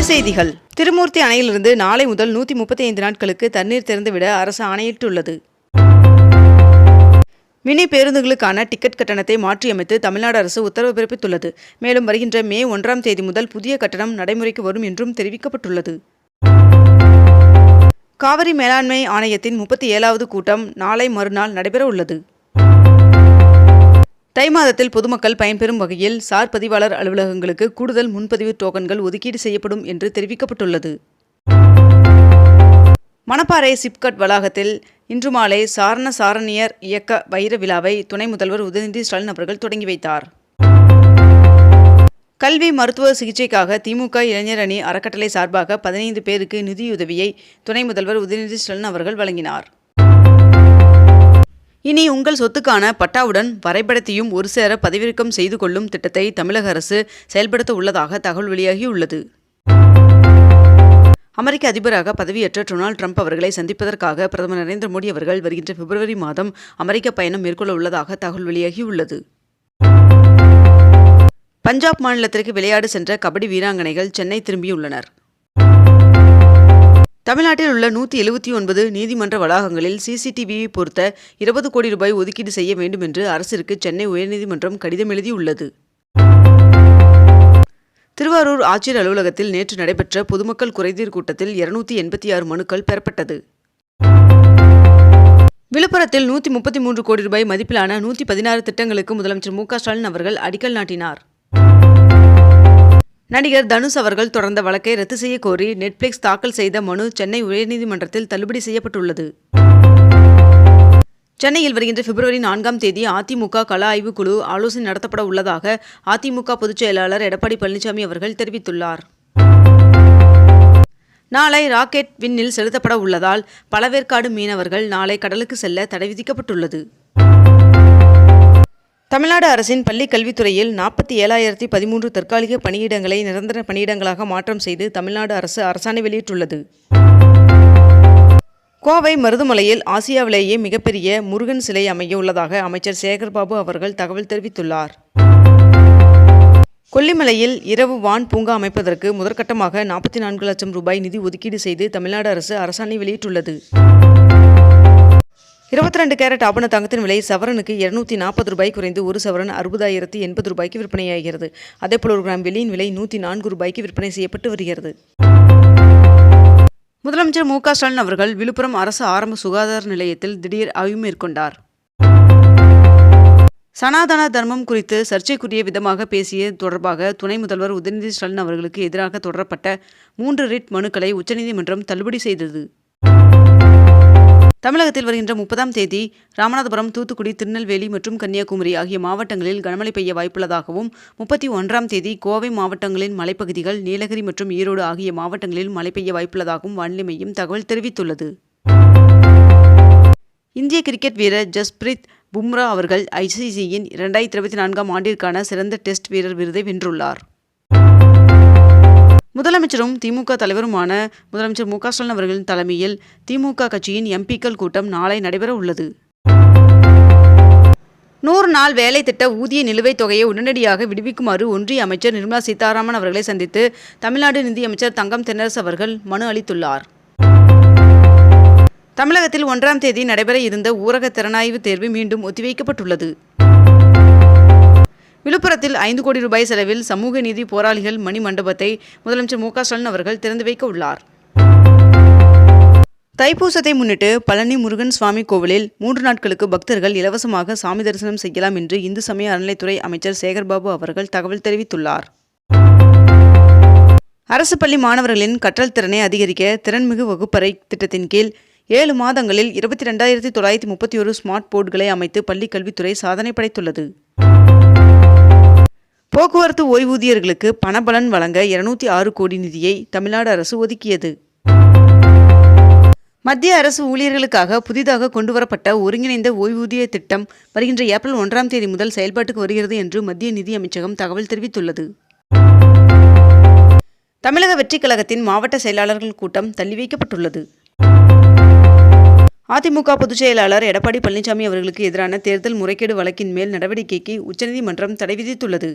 செய்திகள். திருமூர்த்தி அணையிலிருந்து நாளை முதல் 135 நாட்களுக்கு தண்ணீர் திறந்துவிட அரசு ஆணையிட்டுள்ளது. மினி பேருந்துகளுக்கான டிக்கெட் கட்டணத்தை மாற்றியமைத்து தமிழ்நாடு அரசு உத்தரவு பிறப்பித்துள்ளது. மேலும் வருகின்ற மே 1ஆம் தேதி முதல் புதிய கட்டணம் நடைமுறைக்கு வரும் என்றும் தெரிவிக்கப்பட்டுள்ளது. காவிரி மேலாண்மை ஆணையத்தின் 37வது கூட்டம் நாளை மறுநாள் நடைபெற உள்ளது. தை மாதத்தில் பொதுமக்கள் பயன்பெறும் வகையில் சார் பதிவாளர் அலுவலகங்களுக்கு கூடுதல் முன்பதிவு டோக்கன்கள் ஒதுக்கீடு செய்யப்படும் என்று தெரிவிக்கப்பட்டுள்ளது. மணப்பாறை சிப்காட் வளாகத்தில் இன்று மாலை சாரண சாரணியர் இயக்க வைர விழாவை துணை முதல்வர் உதயநிதி ஸ்டாலின் அவர்கள் தொடங்கி வைத்தார். கல்வி மருத்துவ சிகிச்சைக்காக திமுக இளைஞர் அணி அறக்கட்டளை சார்பாக 15 பேருக்கு நிதியுதவியை துணை முதல்வர் உதயநிதி ஸ்டாலின் அவர்கள் வழங்கினார். இனி உங்கள் சொத்துக்கான பட்டாவுடன் வரைபடத்தையும் ஒரு சேர பதிவிறக்கம் செய்து கொள்ளும் திட்டத்தை தமிழக அரசு செயல்படுத்த உள்ளதாக தகவல் வெளியாகியுள்ளது. அமெரிக்க அதிபராக பதவியேற்ற டொனால்டு ட்ரம்ப் அவர்களை சந்திப்பதற்காக பிரதமர் நரேந்திர மோடி அவர்கள் வருகின்ற பிப்ரவரி மாதம் அமெரிக்க பயணம் மேற்கொள்ள உள்ளதாக தகவல் வெளியாகியுள்ளது. பஞ்சாப் மாநிலத்திற்கு விளையாட சென்ற கபடி வீராங்கனைகள் சென்னை திரும்பியுள்ளனர். தமிழ்நாட்டில் உள்ள 179 நீதிமன்ற வளாகங்களில் சிசிடிவியை பொருத்த 20 கோடி ரூபாய் ஒதுக்கீடு செய்ய வேண்டும் என்று அரசிற்கு சென்னை உயர்நீதிமன்றம் கடிதம் எழுதியுள்ளது. திருவாரூர் ஆட்சியர் அலுவலகத்தில் நேற்று நடைபெற்ற பொதுமக்கள் குறைதீர் கூட்டத்தில் 286 மனுக்கள் பெறப்பட்டது. விழுப்புரத்தில் 133 கோடி ரூபாய் மதிப்பிலான 116 திட்டங்களுக்கு முதலமைச்சர் மு.க. ஸ்டாலின் அவர்கள் அடிக்கல் நாட்டினார். நடிகர் தனுஷ் அவர்கள் தொடர்ந்த வழக்கை ரத்து செய்ய கோரி நெட்ஃபிளிக்ஸ் தாக்கல் செய்த மனு சென்னை உயர்நீதிமன்றத்தில் தள்ளுபடி செய்யப்பட்டுள்ளது. சென்னையில் வருகின்ற பிப்ரவரி 4ஆம் தேதி அதிமுக கள ஆய்வுக் குழு ஆலோசனை நடத்தப்பட உள்ளதாக அதிமுக பொதுச் செயலாளர் எடப்பாடி பழனிசாமி அவர்கள் தெரிவித்துள்ளார். நாளை ராக்கெட் விண்ணில் செலுத்தப்பட உள்ளதால் பழவேற்காடு மீனவர்கள் நாளை கடலுக்கு செல்ல தடை விதிக்கப்பட்டுள்ளது. தமிழ்நாடு அரசின் பள்ளி கல்வித்துறையில் 47,013 தற்காலிக பணியிடங்களை நிரந்தர பணியிடங்களாக மாற்றம் செய்து தமிழ்நாடு அரசு அரசாணை வெளியிட்டுள்ளது. கோவை மருதுமலையில் ஆசியாவிலேயே மிகப்பெரிய முருகன் சிலை அமைய உள்ளதாக அமைச்சர் சேகர்பாபு அவர்கள் தகவல் தெரிவித்துள்ளார். கொல்லிமலையில் இரவு வான் பூங்கா அமைப்பதற்கு முதற்கட்டமாக 44 லட்சம் ரூபாய் நிதி ஒதுக்கீடு செய்து தமிழ்நாடு அரசு அரசாணை வெளியிட்டுள்ளது. 22 கேரட் ஆபண தங்கத்தின் விலை சவரனுக்கு 240 ரூபாய் குறைந்து ஒரு சவரன் 60,080 ரூபாய்க்கு விற்பனையாகிறது. அதேபோல் ஒரு கிராம் வெள்ளியின் விலை 104 ரூபாய்க்கு விற்பனை செய்யப்பட்டு வருகிறது. முதலமைச்சர் மு.க. ஸ்டாலின் அவர்கள் விழுப்புரம் அரசு ஆரம்ப சுகாதார நிலையத்தில் திடீர் ஆய்வு மேற்கொண்டார். சனாதன தர்மம் குறித்து சர்ச்சைக்குரிய விதமாக பேசிய தொடர்பாக துணை முதல்வர் உதயநிதி ஸ்டாலின் அவர்களுக்கு எதிராக தொடரப்பட்ட 3 ரிட் மனுக்களை உச்சநீதிமன்றம் தள்ளுபடி செய்தது. தமிழகத்தில் வருகின்ற 30ஆம் தேதி ராமநாதபுரம், தூத்துக்குடி, திருநெல்வேலி மற்றும் கன்னியாகுமரி ஆகிய மாவட்டங்களில் கனமழை பெய்ய வாய்ப்புள்ளதாகவும் 31ஆம் தேதி கோவை மாவட்டங்களின் மலைப்பகுதிகள், நீலகிரி மற்றும் ஈரோடு ஆகிய மாவட்டங்களில் மழை பெய்ய வாய்ப்புள்ளதாகவும் வானிலை மையம் தகவல் தெரிவித்துள்ளது. இந்திய கிரிக்கெட் வீரர் ஜஸ்பிரீத் பும்ரா அவர்கள் ஐசிசியின் 2024ஆம் ஆண்டிற்கான சிறந்த டெஸ்ட் வீரர் விருதை வென்றுள்ளார். முதலமைச்சரும் திமுக தலைவருமான முதலமைச்சர் மு.க. ஸ்டாலின் அவர்களின் தலைமையில் திமுக கட்சியின் எம்பிக்கள் கூட்டம் நாளை நடைபெற உள்ளது. 100 நாள் வேலை திட்ட ஊதிய நிலுவைத் தொகையை உடனடியாக விடுவிக்குமாறு ஒன்றிய அமைச்சர் நிர்மலா சீதாராமன் அவர்களை சந்தித்து தமிழ்நாடு நிதியமைச்சர் தங்கம் தென்னரசு அவர்கள் மனு அளித்துள்ளார். தமிழகத்தில் 1ஆம் தேதி நடைபெற இருந்த ஊரக திறனாய்வு தேர்வு மீண்டும் ஒத்திவைக்கப்பட்டுள்ளது. விழுப்புரத்தில் 5 கோடி ரூபாய் செலவில் சமூக நீதி போராளிகள் மணி மண்டபத்தை முதலமைச்சர் மு.க. ஸ்டாலின் அவர்கள் திறந்து வைக்க உள்ளார். தைப்பூசத்தை முன்னிட்டு பழனி முருகன் சுவாமி கோவிலில் 3 நாட்களுக்கு பக்தர்கள் இலவசமாக சாமி தரிசனம் செய்யலாம் என்று இந்து சமய அறநிலைத்துறை அமைச்சர் சேகர்பாபு அவர்கள் தகவல் தெரிவித்துள்ளார். அரசு பள்ளி மாணவர்களின் கற்றல் திறனை அதிகரிக்க திறன்மிகு வகுப்பறை திட்டத்தின் கீழ் 7 மாதங்களில் 22,931 ஸ்மார்ட் போர்டுகளை அமைத்து பள்ளி கல்வித்துறை சாதனை படைத்துள்ளது. போக்குவரத்து ஓய்வூதியர்களுக்கு பணபலன் வழங்க 206 கோடி நிதியை தமிழ்நாடு அரசு ஒதுக்கியது. மத்திய அரசு ஊழியர்களுக்காக புதிதாக கொண்டுவரப்பட்ட ஒருங்கிணைந்த ஓய்வூதிய திட்டம் வருகின்ற ஏப்ரல் 1ஆம் தேதி முதல் செயல்பாட்டுக்கு வருகிறது என்று மத்திய நிதி அமைச்சகம் தகவல் தெரிவித்துள்ளது. தமிழக வெற்றிக் கழகத்தின் மாவட்ட செயலாளர்கள் கூட்டம் தள்ளி வைக்கப்பட்டுள்ளது. அதிமுக பொதுச் செயலாளர் எடப்பாடி பழனிசாமி அவர்களுக்கு எதிரான தேர்தல் முறைகேடு வழக்கின் மேல் நடவடிக்கைக்கு உச்சநீதிமன்றம் தடை விதித்துள்ளது.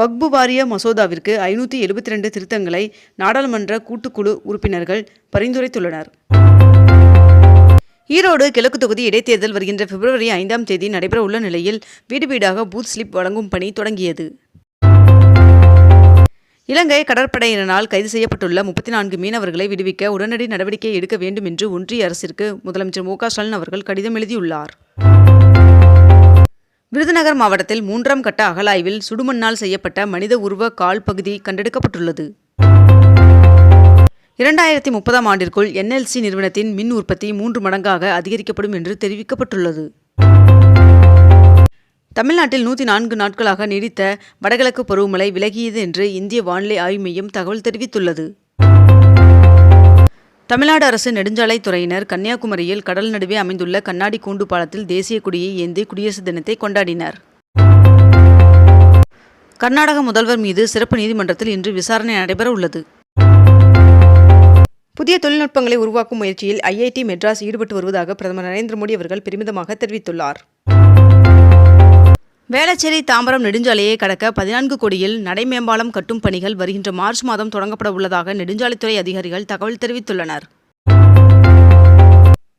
வக்பு வாரிய மசோதாவிற்கு 572 திருத்தங்களை நாடாளுமன்ற கூட்டுக்குழு உறுப்பினர்கள் பரிந்துரைத்துள்ளனர். ஈரோடு கிழக்கு தொகுதி இடைத்தேர்தல் வருகின்ற பிப்ரவரி 5ஆம் தேதி நடைபெறவுள்ள நிலையில் வீடு வீடாக பூத் ஸ்லிப் வழங்கும் பணி தொடங்கியது. இலங்கை கடற்படையினரால் கைது செய்யப்பட்டுள்ள 34 மீனவர்களை விடுவிக்க உடனடி நடவடிக்கை எடுக்க வேண்டும் என்று ஒன்றிய அரசிற்கு முதலமைச்சர் மு.க. ஸ்டாலின் அவர்கள் கடிதம் எழுதியுள்ளார். விருதுநகர் மாவட்டத்தில் 3ஆம் கட்ட அகழாய்வில் சுடுமண்ணால் செய்யப்பட்ட மனித உருவ கால் பகுதி கண்டெடுக்கப்பட்டுள்ளது. 2030ஆம் ஆண்டிற்குள் NLC நிறுவனத்தின் மின் உற்பத்தி 3 மடங்காக அதிகரிக்கப்படும் என்று தெரிவிக்கப்பட்டுள்ளது. தமிழ்நாட்டில் 104 நாட்களாக நீடித்த வடகிழக்கு பருவமழை விலகியது என்று இந்திய வானிலை ஆய்வு மையம் தகவல் தெரிவித்துள்ளது. தமிழ்நாடு அரசு நெடுஞ்சாலைத் துறையினர் கன்னியாகுமரியில் கடல் நடுவே அமைந்துள்ள கண்ணாடி கூண்டு பாலத்தில் தேசிய கொடியை ஏந்தி குடியரசு தினத்தை கொண்டாடினர். கர்நாடக முதல்வர் மீது சிறப்பு நீதிமன்றத்தில் இன்று விசாரணை நடைபெற உள்ளது. புதிய தொழில்நுட்பங்களை உருவாக்கும் முயற்சியில் IIT மெட்ராஸ் ஈடுபட்டு வருவதாக பிரதமர் நரேந்திர மோடி அவர்கள் பெருமிதமாக தெரிவித்துள்ளார். வேளச்சேரி தாம்பரம் நெடுஞ்சாலையை கடக்க 14 கோடியில் நடைமேம்பாலம் கட்டும் பணிகள் வருகின்ற மார்ச் மாதம் தொடங்கப்பட உள்ளதாக நெடுஞ்சாலைத்துறை அதிகாரிகள் தகவல் தெரிவித்துள்ளனர்.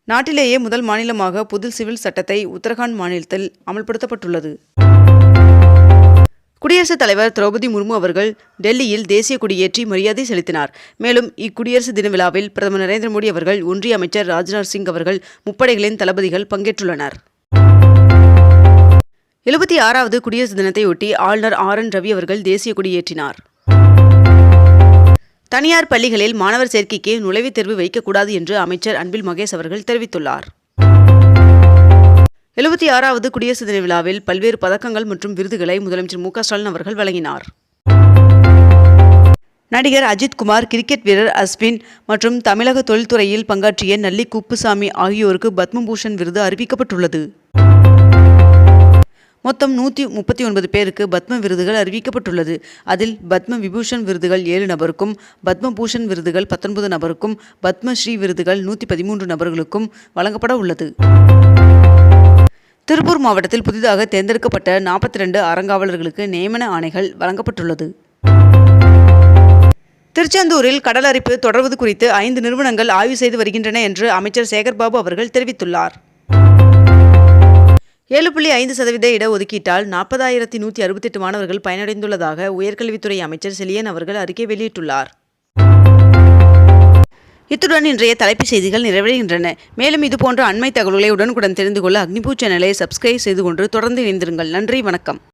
நாட்டிலேயே முதல் மாநிலமாக பொது சிவில் சட்டத்தை உத்தரகாண்ட் மாநிலத்தில் அமல்படுத்தப்பட்டுள்ளது. குடியரசுத் தலைவர் திரௌபதி முர்மு அவர்கள் டெல்லியில் தேசிய கொடியேற்றி மரியாதை செலுத்தினார். மேலும் இக்குடியரசு தின விழாவில் பிரதமர் நரேந்திர மோடி அவர்கள், ஒன்றிய அமைச்சர் ராஜ்நாத் சிங் அவர்கள், முப்படைகளின் தளபதிகள் பங்கேற்றுள்ளனர். 76வது குடியரசு தினத்தையொட்டி ஆளுநர் RN ரவி அவர்கள் தேசிய கொடியேற்றினார். தனியார் பள்ளிகளில் மாணவர் சேர்க்கைக்கு நுழைவுத் தேர்வு வைக்கக்கூடாது என்று அமைச்சர் அன்பில் மகேஷ் அவர்கள் தெரிவித்துள்ளார். 76வது குடியரசு தின விழாவில் பல்வேறு பதக்கங்கள் மற்றும் விருதுகளை முதலமைச்சர் மு.க. ஸ்டாலின் அவர்கள் வழங்கினார். நடிகர் அஜித் குமார், கிரிக்கெட் வீரர் அஸ்வின் மற்றும் தமிழக தொழில்துறையில் பங்காற்றிய நல்லி குப்புசாமி ஆகியோருக்கு பத்மபூஷன் விருது அறிவிக்கப்பட்டுள்ளது. மொத்தம் 139 பேருக்கு பத்ம விருதுகள் அறிவிக்கப்பட்டுள்ளது. அதில் பத்ம விபூஷன் விருதுகள் 7 நபருக்கும், பத்மபூஷன் விருதுகள் 19 நபருக்கும், பத்மஸ்ரீ விருதுகள் 113 நபர்களுக்கும் வழங்கப்பட உள்ளது. திருப்பூர் மாவட்டத்தில் புதிதாக தேர்ந்தெடுக்கப்பட்ட 42 அறங்காவலர்களுக்கு நியமன ஆணைகள் வழங்கப்பட்டுள்ளது. திருச்செந்தூரில் கடல் அரிப்பு தொடர்வது குறித்து 5 நிறுவனங்கள் ஆய்வு செய்து வருகின்றன என்று அமைச்சர் சேகர்பாபு அவர்கள் தெரிவித்துள்ளார். 7.5% இடஒதுக்கீட்டால் 40,168 மாணவர்கள் பயனடைந்துள்ளதாக உயர்கல்வித்துறை அமைச்சர் செழியன் அவர்கள் அறிக்கை வெளியிட்டுள்ளார். இத்துடன் இன்றைய தலைப்புச் செய்திகள் நிறைவடைகின்றன. மேலும் இதுபோன்ற அண்மை தகவல்களை உடனுக்குடன் தெரிந்து கொள்ள அக்னிபூ சேனலை சப்ஸ்கிரைப் செய்து கொண்டு தொடர்ந்து இணைந்திருங்கள். நன்றி, வணக்கம்.